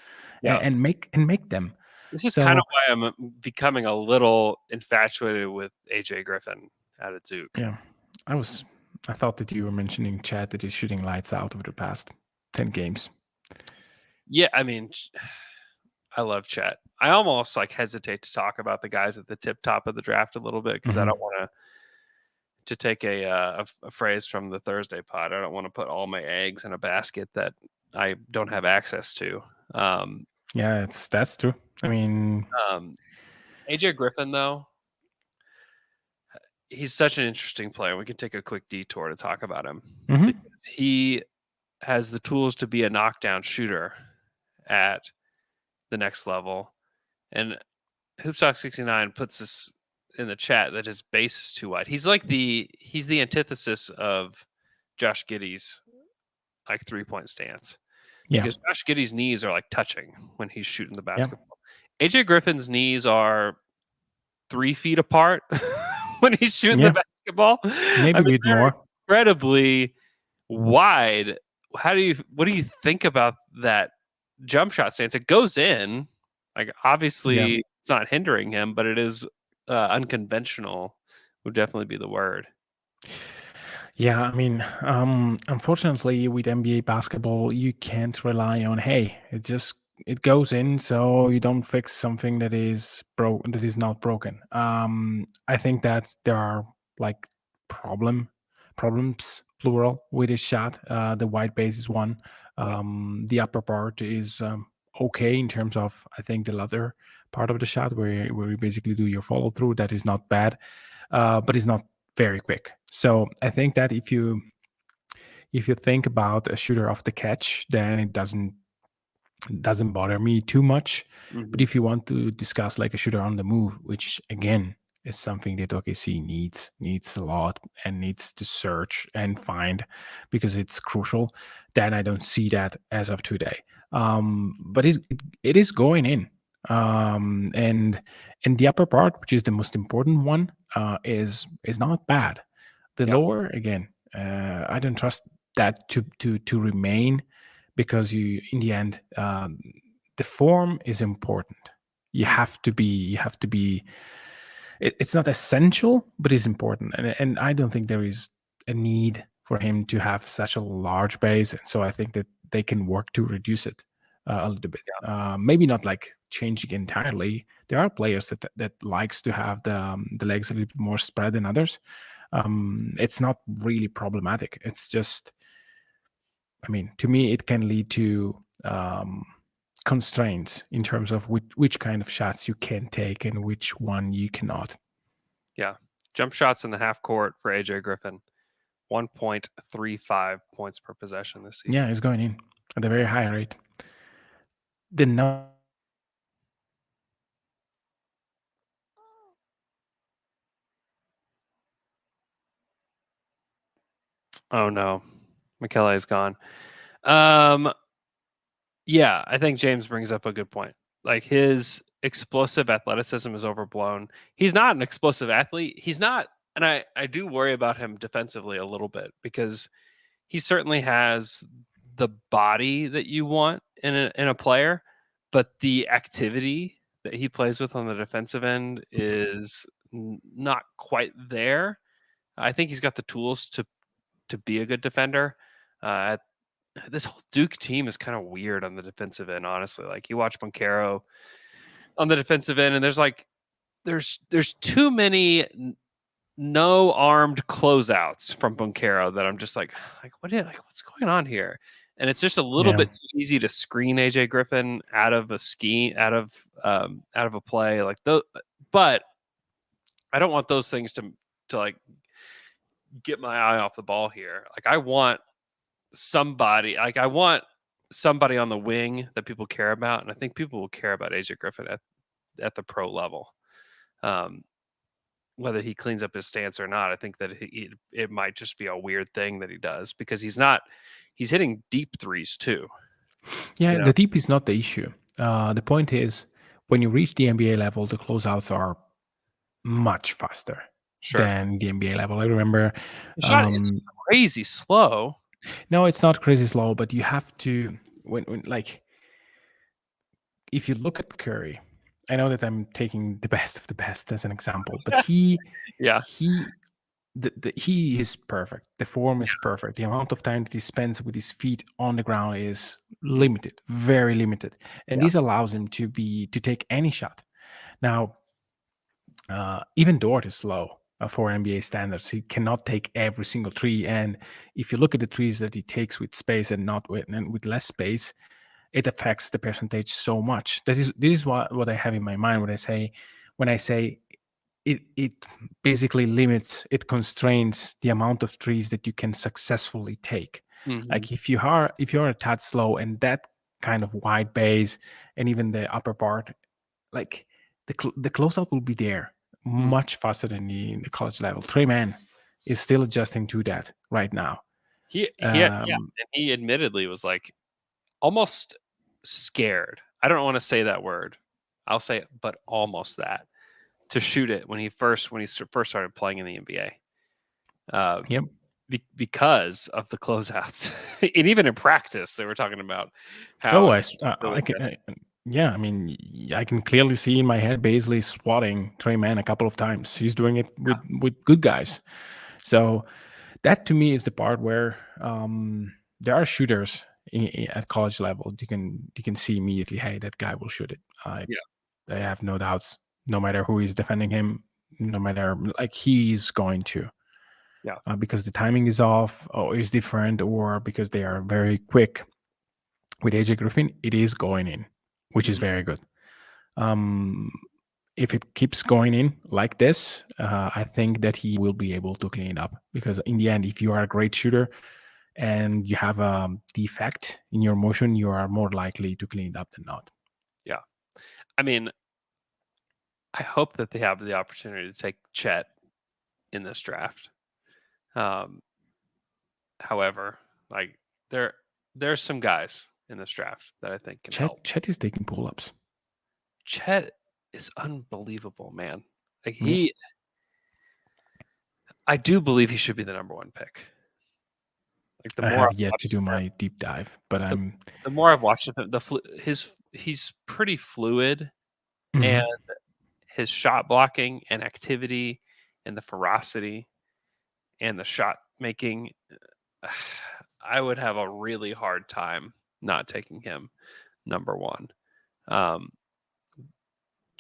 and make them. This is kind of why I'm becoming a little infatuated with AJ Griffin out of Duke. Yeah. I thought that you were mentioning Chad that is shooting lights out over the past 10 games. Yeah, I mean, I love Chet. I almost like hesitate to talk about the guys at the tip top of the draft a little bit because I don't want to take a phrase from the Thursday pod. I don't want to put all my eggs in a basket that I don't have access to. Yeah, that's true. I mean, AJ Griffin, though, he's such an interesting player. We can take a quick detour to talk about him. Because he has the tools to be a knockdown shooter at the next level. And Hoopstock69 puts this in the chat that his base is too wide. He's the antithesis of Josh Giddey's like 3-point stance. Yeah. Because Josh Giddey's knees are like touching when he's shooting the basketball. Yeah. AJ Griffin's knees are 3 feet apart when he's shooting the basketball. Maybe a bit more. Incredibly wide. What do you think about that jump shot stance? It goes in. Like obviously it's not hindering him, but it is unconventional would definitely be the word. Yeah, I mean, unfortunately, with NBA basketball, you can't rely on it goes in, so you don't fix something that is not broken. I think that there are like problems plural with his shot. The wide base is one. The upper part is okay in terms of I think the latter part of the shot where you basically do your follow through. That is not bad, but it's not very quick. So I think that if you think about a shooter off the catch, then it doesn't bother me too much. But if you want to discuss like a shooter on the move, which again is something that OKC needs a lot and needs to search and find because it's crucial, then I don't see that as of today. But it is going in. And the upper part, which is the most important one, is not bad. The lower, again, I don't trust that to remain because in the end, the form is important. You have to be. It's not essential, but it's important, and I don't think there is a need for him to have such a large base. And so I think that they can work to reduce it. a little bit. Maybe not like changing entirely. There are players that likes to have the legs a little bit more spread than others. It's not really problematic. It's just, I mean, to me, it can lead to constraints in terms of which kind of shots you can take and which one you cannot. Yeah. Jump shots in the half court for AJ Griffin, 1.35 points per possession this season. Yeah, it's going in at a very high rate. The number. Oh no, Michele is gone. Yeah, I think James brings up a good point. Like his explosive athleticism is overblown. He's not an explosive athlete. He's not, and I do worry about him defensively a little bit because he certainly has the body that you want in a player, but the activity that he plays with on the defensive end is not quite there. I think he's got the tools to be a good defender. This whole Duke team is kind of weird on the defensive end, honestly. Like you watch Boncaro on the defensive end, and there's too many no armed closeouts from Boncaro that I'm just like what's going on here? And it's just a little bit too easy to screen AJ Griffin out of a scheme, out of a play like those. But I don't want those things to like get my eye off the ball here. Like I want somebody on the wing that people care about, and I think people will care about AJ Griffin at the pro level. Whether he cleans up his stance or not, I think that it might just be a weird thing that he does because he's hitting deep threes too. Yeah, the deep is not the issue. The point is when you reach the NBA level, the closeouts are much faster than the NBA level. I remember the shot is crazy slow. No, it's not crazy slow, but you have to when like if you look at Curry, I know that I'm taking the best of the best as an example, but he is perfect. The form is perfect. The amount of time that he spends with his feet on the ground is limited, very limited, and this allows him to take any shot. Now, even Dort is slow for NBA standards. He cannot take every single three, and if you look at the threes that he takes with space and not with less space, it affects the percentage so much. This is what I have in my mind when I say it basically limits, it constrains the amount of threes that you can successfully take. Like if you're a tad slow and that kind of wide base and even the upper part, like the closeout will be there much faster than the college level. Trey Mann is still adjusting to that right now. He admittedly was like almost scared. I don't want to say that word. I'll say it, but almost that to shoot it when he first started playing in the NBA. Because of the closeouts, and even in practice, they were talking about how. I mean, I can clearly see in my head Bazley swatting Trey Mann a couple of times. He's doing it with good guys. So that to me is the part where there are shooters at college level. You can see immediately, hey, that guy will shoot it. I have no doubts. No matter who is defending him, no matter like he's going to. Because the timing is off or is different, or because they are very quick. With AJ Griffin, it is going in, which is very good. If it keeps going in like this, I think that he will be able to clean it up. Because in the end, if you are a great shooter and you have a defect in your motion, you are more likely to clean it up than not. Yeah. I mean, I hope that they have the opportunity to take Chet in this draft. However, like there's some guys in this draft that I think can help. Chet is taking pull-ups. Chet is unbelievable, man. Like I do believe he should be the number one pick. Like I have yet to do my deep dive, but the more I've watched him, he's pretty fluid, and his shot blocking and activity and the ferocity and the shot making, I would have a really hard time not taking him. number one.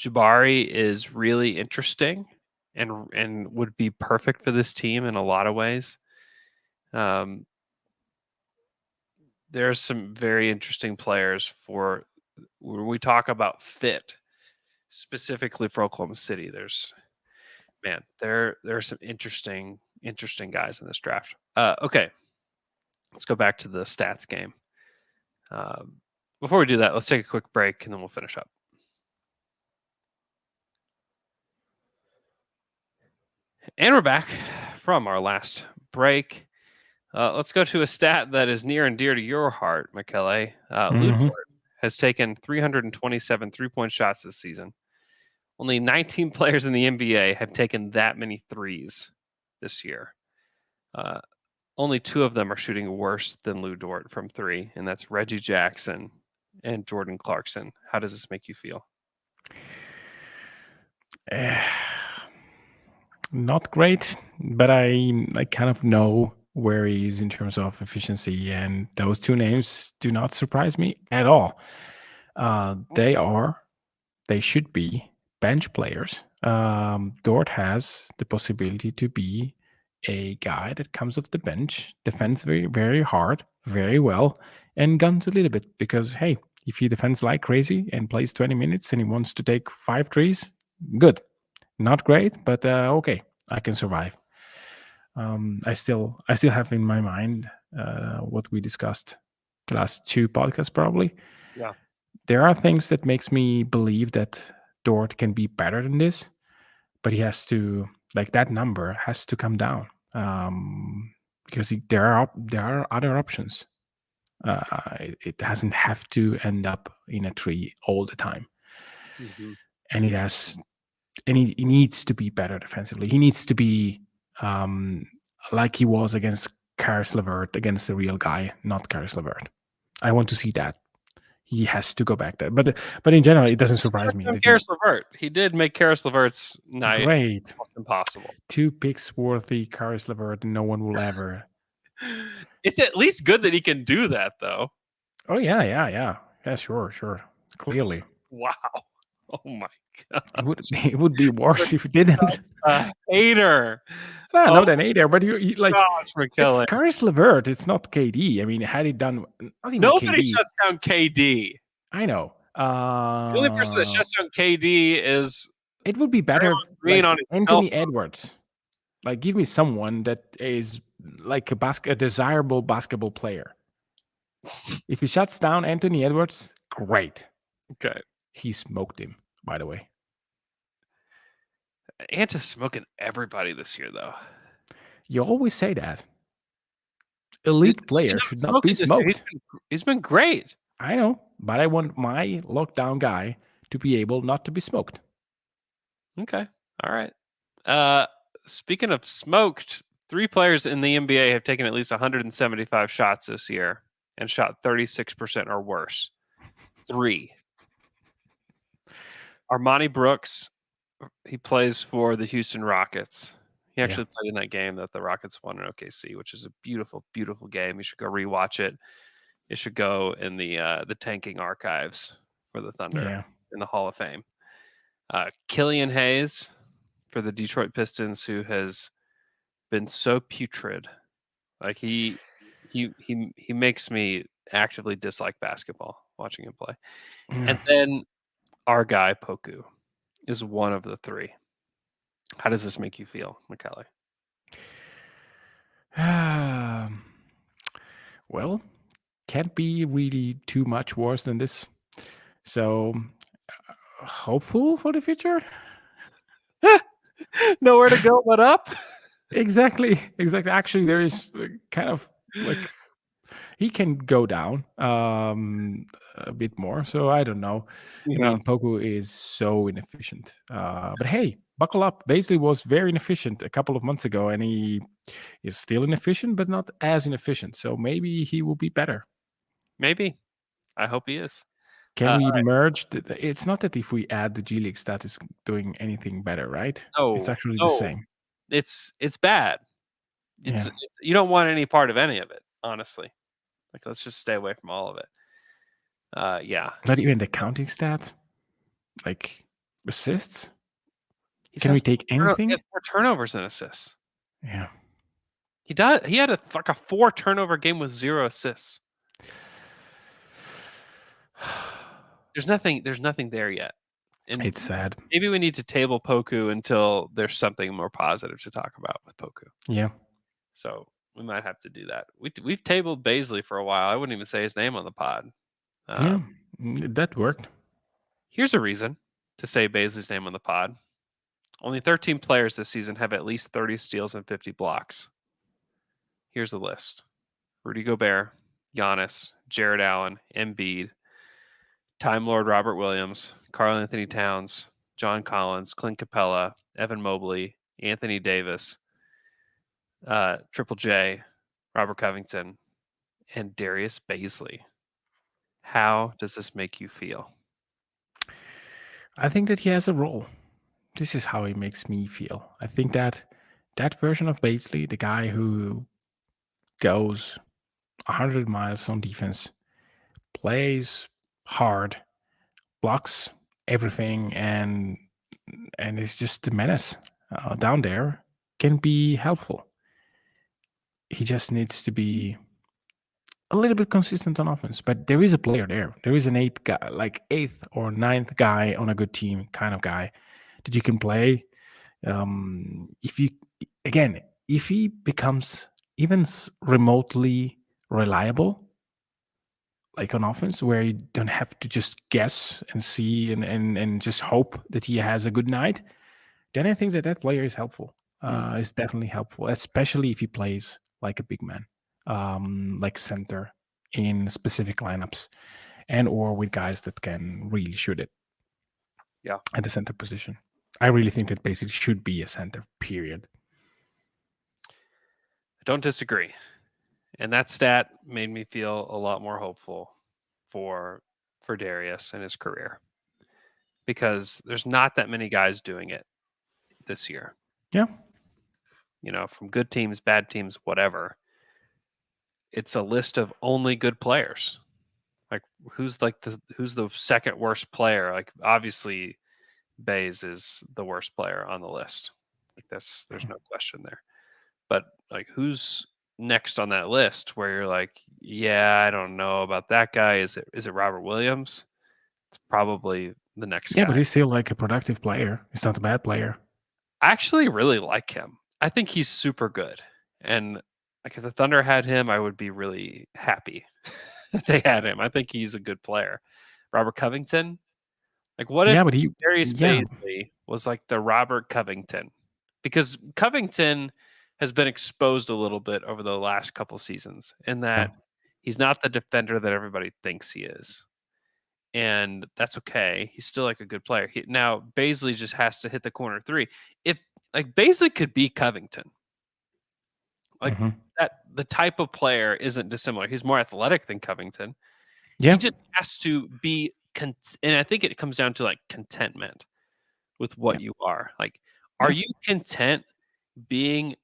Jabari is really interesting and would be perfect for this team in a lot of ways. There's some very interesting players for when we talk about fit, specifically for Oklahoma City. There are some interesting guys in this draft. Okay, let's go back to the stats game. Before we do that, let's take a quick break and then we'll finish up. And we're back from our last break. Let's go to a stat that is near and dear to your heart, Michele. Lou Dort has taken 327 3-point shots this season. Only 19 players in the NBA have taken that many threes this year. Only 2 of them are shooting worse than Lou Dort from 3, and that's Reggie Jackson and Jordan Clarkson. How does this make you feel? Not great, but I kind of know where he is in terms of efficiency, and those 2 names do not surprise me at all. They should be bench players. Dort has the possibility to be a guy that comes off the bench, defends very, very hard, very well, and guns a little bit because, hey, if he defends like crazy and plays 20 minutes and he wants to take 5 threes, good. Not great, but okay, I can survive. I still have in my mind what we discussed the last 2 podcasts, probably. Yeah. There are things that makes me believe that Dort can be better than this, but he has to, that number has to come down because there are other options. It doesn't have to end up in a 3 all the time. Mm-hmm. And he needs to be better defensively. He needs to be like he was against Karis LeVert, against a real guy, not Karis LeVert. I want to see that. He has to go back there. But in general, it doesn't surprise me. Karis LeVert. He did make Karis LeVert's night great. almost impossible. 2 picks worthy Karis LeVert, and no one will ever. It's at least good that he can do that, though. Oh, yeah. Yeah, sure. Clearly. Wow. Oh, my God. It would be worse if he didn't. A hater. No, not an hater, but you gosh, it's Karis LeVert. It's not KD. I mean, had he done nobody KD. shuts down KD. I know. The only person that shuts down KD is it would be better Green on his Anthony Edwards. Give me someone that is like a desirable basketball player. If he shuts down Anthony Edwards, great. Okay. He smoked him, by the way. Ant is smoking everybody this year, though. You always say that. Elite player should not be smoked. He's been great. I know, but I want my lockdown guy to be able not to be smoked. Okay. All right. Speaking of smoked, 3 players in the NBA have taken at least 175 shots this year and shot 36% or worse. 3. Armani Brooks, he plays for the Houston Rockets. He actually played in that game that the Rockets won in OKC, which is a beautiful, beautiful game. You should go rewatch it. It should go in the tanking archives for the Thunder in the Hall of Fame. Killian Hayes for the Detroit Pistons, who has been so putrid. He makes me actively dislike basketball watching him play. And then our guy Poku is one of the 3. How does this make you feel, Michele? Well, can't be really too much worse than this. So, hopeful for the future. Nowhere to go but up. Exactly. Actually, there is kind of he can go down a bit more. So I don't know. I mean, Poku is so inefficient. But hey, buckle up. Bazley was very inefficient a couple of months ago, and he is still inefficient, but not as inefficient. So maybe he will be better. Maybe. I hope he is. Can we merge? It's not that if we add the G League stat is doing anything better, right? No, it's actually the same. It's bad. You don't want any part of any of it, honestly. Let's just stay away from all of it. Yeah. Not even the counting stats, like assists. He Can we take He anything? has 4 turnovers and assists. Yeah. He does. He had a 4 turnover game with 0 assists. There's nothing there yet. And It's sad. maybe we need to table Poku until there's something more positive to talk about with Poku. Yeah. So we might have to do that. We've tabled Bazley for a while. I wouldn't even say his name on the pod. Yeah. That worked. Here's a reason to say Bazley's name on the pod. Only 13 players this season have at least 30 steals and 50 blocks. Here's the list: Rudy Gobert, Giannis, Jared Allen, Embiid, Time Lord Robert Williams, Karl Anthony Towns, John Collins, Clint Capella, Evan Mobley, Anthony Davis, Triple J, Robert Covington, and Darius Bazley. How does this make you feel? I think that he has a role. This is how he makes me feel. I think that version of Bazley, the guy who goes 100 miles on defense, plays hard, blocks everything, and is just a menace down there, can be helpful. He just needs to be a little bit consistent on offense, but there is a player there. There is an eighth or ninth guy on a good team, kind of guy that you can play. If he becomes even remotely reliable, like on offense, where you don't have to just guess and see and just hope that he has a good night, then I think that player is helpful. Is definitely helpful, especially if he plays like a big man, like center in specific lineups, and or with guys that can really shoot it. Yeah, at the center position. I really think that basically should be a center, period. I don't disagree. And that stat made me feel a lot more hopeful for Darius and his career, because there's not that many guys doing it this year. Yeah. From good teams, bad teams, whatever. It's a list of only good players. Like who's the second worst player? Like obviously Baze is the worst player on the list. Like there's no question there. But like who's next on that list where you're like, yeah, I don't know about that guy. Is it Robert Williams? It's probably the next guy. Yeah, but he's still like a productive player. He's not a bad player. I actually really like him. I think he's super good. And like if the Thunder had him, I would be really happy that they had him. I think he's a good player. Robert Covington, like what if Darius Bazley was like the Robert Covington? Because Covington has been exposed a little bit over the last couple seasons in that he's not the defender that everybody thinks he is. And that's okay. He's still like a good player. Now Bazley just has to hit the corner three. If like Bazley could be Covington, like that, the type of player isn't dissimilar. He's more athletic than Covington. Yeah. He just has to be, and I think it comes down to like contentment with what you are. Like, are you content being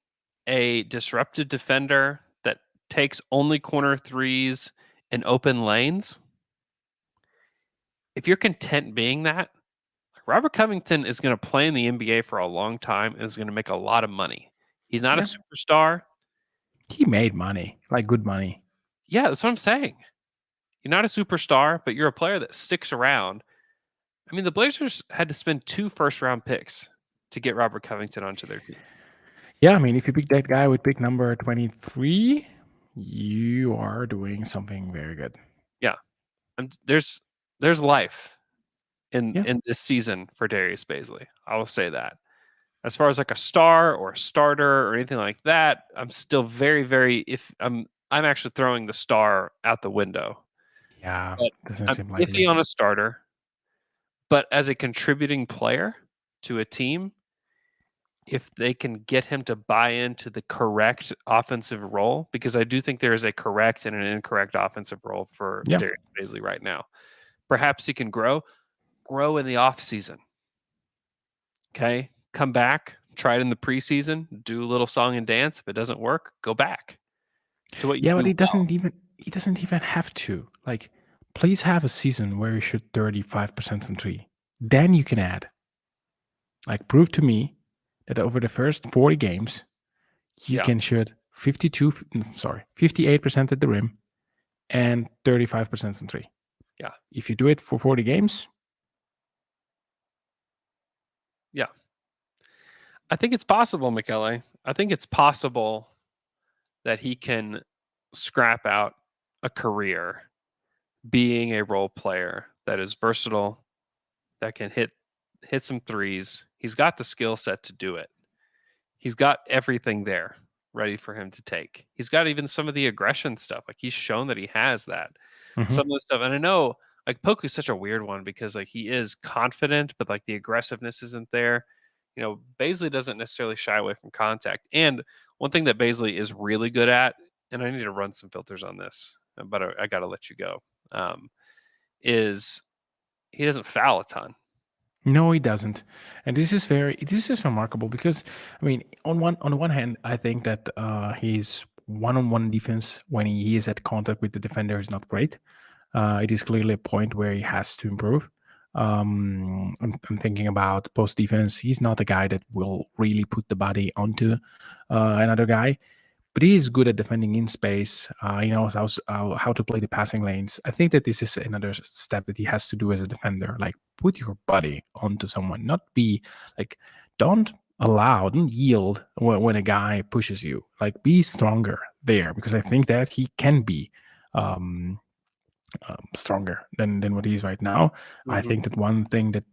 a disruptive defender that takes only corner threes and open lanes? If you're content being that, Robert Covington is going to play in the NBA for a long time and is going to make a lot of money. He's not a superstar. He made money, like good money. Yeah, that's what I'm saying. You're not a superstar, but you're a player that sticks around. I mean, the Blazers had to spend 2 first-round picks to get Robert Covington onto their team. Yeah, I mean, if you pick that guy with pick number 23, you are doing something very good. Yeah, and there's life in this season for Darius Bazley. I will say that. As far as like a star or a starter or anything like that, I'm still very, very. If I'm actually throwing the star out the window. Yeah, I'm iffy on a starter, but as a contributing player to a team, if they can get him to buy into the correct offensive role, because I do think there is a correct and an incorrect offensive role for Darius Bazley right now. Perhaps he can grow in the off season. Okay, come back, try it in the preseason, do a little song and dance. If it doesn't work, go back to what you do. But he doesn't even have to like please have a season where you shoot 35% from three. Then you can add. Like, prove to me that over the first 40 games, you can shoot 58% at the rim and 35% from three. Yeah. If you do it for 40 games. Yeah. I think it's possible, Michele. I think it's possible that he can scrap out a career being a role player that is versatile, that can hit some threes. He's got the skill set to do it. He's got everything there ready for him to take. He's got even some of the aggression stuff. Like, he's shown that he has that. Some of the stuff. And I know, like, Poku's such a weird one because, like, he is confident, but, like, the aggressiveness isn't there. You know, Bazley doesn't necessarily shy away from contact. And one thing that Bazley is really good at, and I need to run some filters on this, but I got to let you go, is he doesn't foul a ton. No, he doesn't, and this is remarkable because, I mean, on the one hand, I think that his one-on-one defense when he is at contact with the defender is not great. It is clearly a point where he has to improve. I'm thinking about post defense. He's not a guy that will really put the body onto another guy, but he is good at defending in space. He knows how to play the passing lanes. I think that this is another step that he has to do as a defender. Like, put your body onto someone, not be like, don't yield when a guy pushes you. Like, be stronger there, because I think that he can be stronger than what he is right now. I think that one thing that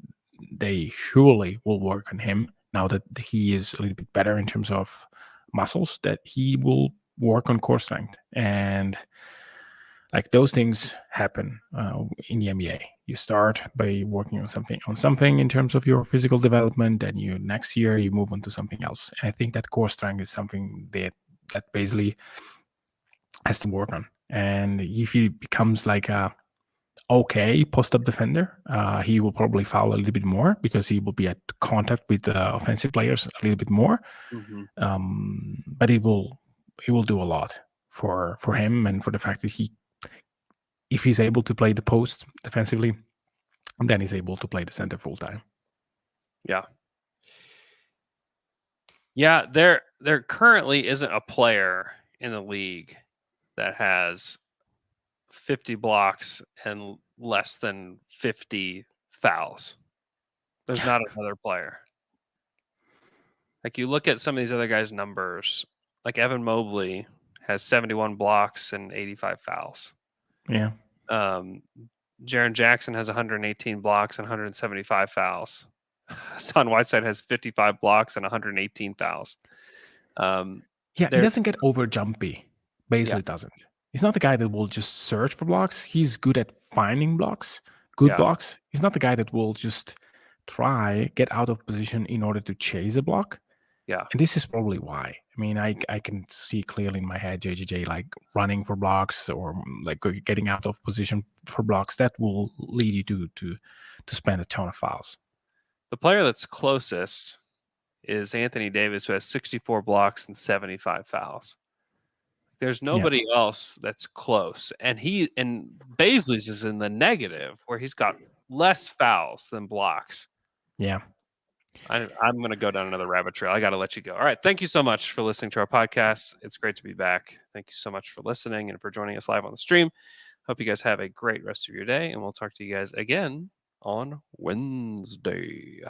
they surely will work on him now that he is a little bit better in terms of muscles, that he will work on core strength. And like, those things happen in the NBA. You start by working on something in terms of your physical development, and next year you move on to something else. And I think that core strength is something that Bazley has to work on. And if he becomes like a okay post-up defender, he will probably foul a little bit more because he will be at contact with the offensive players a little bit more. But he will do a lot for him, and for the fact that if he's able to play the post defensively, then he's able to play the center full time. Yeah, there currently isn't a player in the league that has 50 blocks and less than 50 fouls. There's not another player. Like, you look at some of these other guys' numbers, like Evan Mobley has 71 blocks and 85 fouls. Yeah. Jaren Jackson has 118 blocks and 175 fouls. Hassan Whiteside has 55 blocks and 118 fouls. He doesn't get over jumpy. Bazley doesn't. He's not the guy that will just search for blocks. He's good at finding blocks, blocks. He's not the guy that will just get out of position in order to chase a block. Yeah. And this is probably why. I mean, I can see clearly in my head JJJ like running for blocks, or like getting out of position for blocks. That will lead you to spend a ton of fouls. The player that's closest is Anthony Davis, who has 64 blocks and 75 fouls. There's nobody else that's close. And Bazley's is in the negative, where he's got less fouls than blocks. Yeah. I'm going to go down another rabbit trail. I got to let you go. All right. Thank you so much for listening to our podcast. It's great to be back. Thank you so much for listening and for joining us live on the stream. Hope you guys have a great rest of your day, and we'll talk to you guys again on Wednesday.